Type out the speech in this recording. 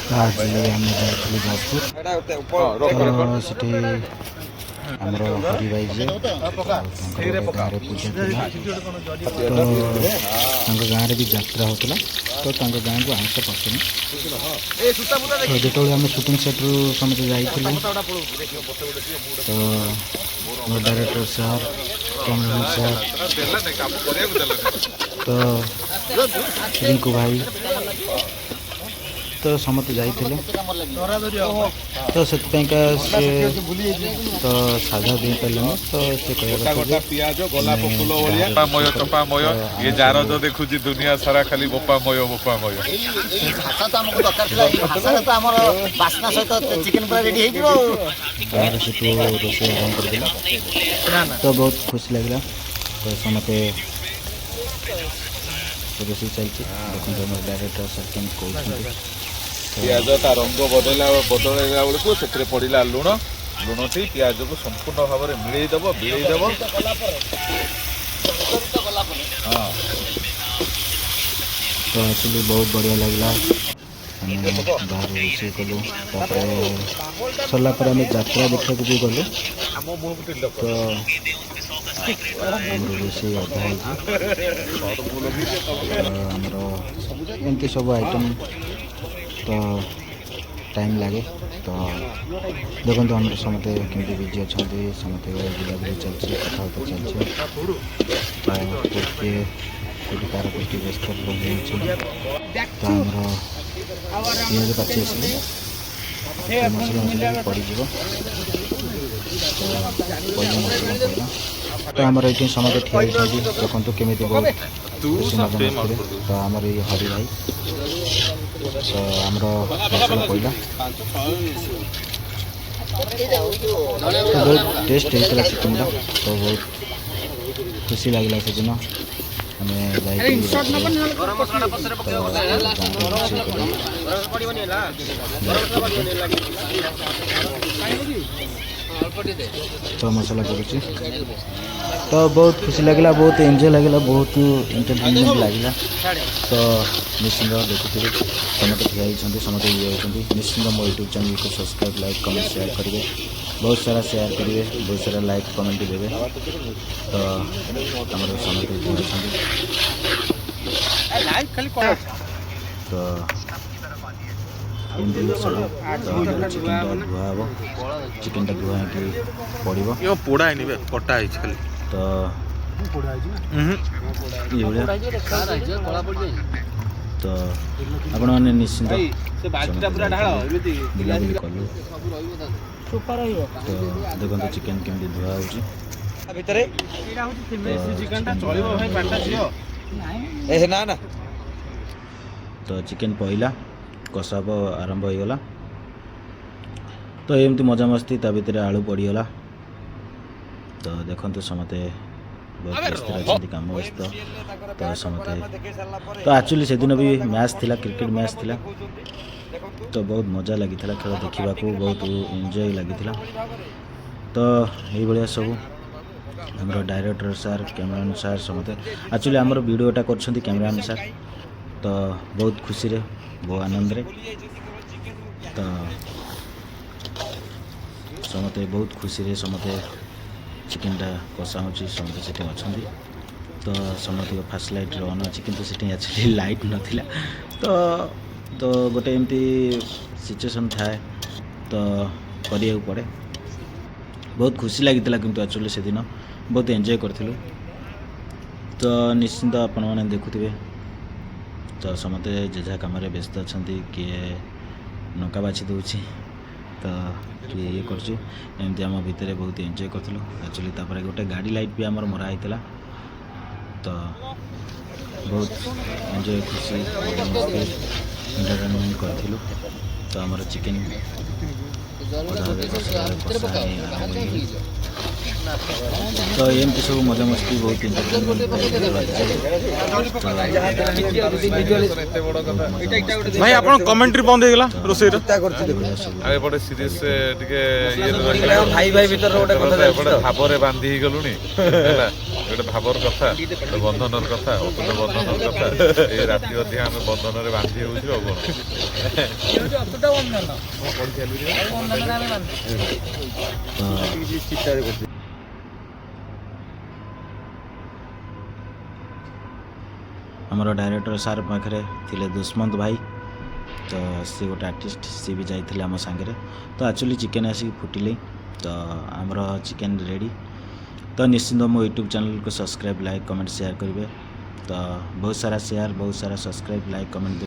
आज आम जाइलु जाजपुर तो सेठी आमर हरि भाई जे गाँव पूजा थिला तो गाँव भी यात्रा होता तो गाँव को आंस पसंद तो जो आम सुटिंग सेट्रु समस्त जाइलु तो डायरेक्टर सर कैमरामैन सर तो रिंकू भाई तो समस्त जाइए तो से तो साधा दे पारे तो से ये जार जो देखुची दुनिया सारा खाली बोपामय बोपामय रोषे आरम्भ कर तो बहुत खुशी लगे तो समते रोषे चलती देखते डायरेक्टर सर केम कौन पियाज ता रंग बदलला बेलू से पड़ा लुण लुण टी पियाज को संपूर्ण भाव में मिलईदेव बिलईदेव हाँ तो एक्चुअली बहुत बढ़िया लगला बाहर रोषे कलु सरला यात्रा देखा भी गलु तो रोषे अधा एमती सब आइटम तो टाइम लगे तो देखो तो हम समते केमती बिजी अच्छा समते बुलाबुली चलती कथबार्ता चलती तो कार कुछ व्यस्त तो आमर पिज पाची आसले मसला मसला भी पड़ज तो पहला मसला पड़ा तो आमर ये समते ठिया देखो केमी बहुत खुशी मजा मस्ती तो आमर ये हरि भाई तो आमर मसला पड़ा तो बहुत टेस्ट होता चिकेन तो बहुत खुशी लगला से दिन तो मसला करुच्ची तो बहुत खुशी लगला बहुत एंजॉय लगला बहुत एंटरटेनमेंट लगला तो निश्चिंत देखुथे समस्त ठिया समस्त ये होती निश्चिंत मो यूट्यूब चैनल को सब्सक्राइब लाइक कमेंट शेयर करेंगे बहुत सारा शेयर करेंगे बहुत सारा लाइक कमेंट देवे तो हमारे समस्त तो चिकेन धुआ हम चिकेन धुआ पड़ो पोड़ा कटा तो तो आपण मैंने निश्चिंत बुलाबुली कलु तो देखो चिकेन केमती धुआ हो तो चिकेन पहला कसाब आरंभ हो गला तो एमती मजा मस्ती ता भीतर आलू पड़गला तो देखते समते बहुत व्यस्त अच्छे कम व्यस्त तो समते तो एक्चुअली से दिन भी मैच थिला क्रिकेट मैच थिला तो बहुत मजा लगी खेल देखा बहुत एंजॉय लगी तो ये सब हमारे डायरेक्टर सर कैमरामैन सर समते एक्चुअली आमर वीडियोटा कर कैमरामैन सर तो बहुत खुशी रे बहुत आनंद रे तो समते बहुत खुशी रे समते चिकेनटा कषा हो समते से अच्छा तो समस्त फास्ट लाइट ऑन अच्छी किंतु से एक्चुअली लाइट नाला तो गोटे एमती सिचुएशन थाए तो करिया पड़े बहुत खुशी लगी किंतु एक्चुअली से दिन बहुत एंजॉय करूँ तो निश्चिंत आपण मैंने देखुवे तो समते जेजा कम व्यस्त अच्छा किए नौका बाछी दूसरी तो किए ये करमती आम भितर बहुत एंजॉय करूँ एक्चुअली तापर गोटे गाड़ी लाइट भी आमर मरा होता तो बहुत एंजॉय खुशी एंटरटेनमेंट करूँ तो आमर चिकेन तो एमती सब मजामस्ती बहुत भाई आपण कमेंट्री बंद हो गला रोसई ଆଉ ଏପଟେ ସିରିୟସ୍ ଟିକେ ଇଏ ଭାଇ ଭାଇ ଭିତରେ ଗୋଟେ କଥା ଏପଟେ ଭାବରେ ବାନ୍ଧି ହେଇଗଲୁଣି ହେଲା ଗୋଟେ ଭାବର କଥା ଗୋଟେ ବନ୍ଧନର କଥା ଅତୁଟ ବନ୍ଧନର କଥା ଏଇ ରାତି ଅଧିକା ଆମେ ବନ୍ଧନରେ ବାନ୍ଧି ହେଉଛୁ ଆଉ କ'ଣ आमर डायरेक्टर सार पाखे थे दुष्मंत भाई तो सी गोटे आर्टिस्ट सी भी जाइए आम सांगे तो एक्चुअली चिकेन आसिक फुटिले तो आमर चिकेन रेडी तो निश्चिंत मो यूट्यूब चैनल को सब्सक्राइब लाइक कमेंट शेयर करेंगे तो बहुत सारा शेयर बहुत सारा सब्सक्राइब लाइक कमेंट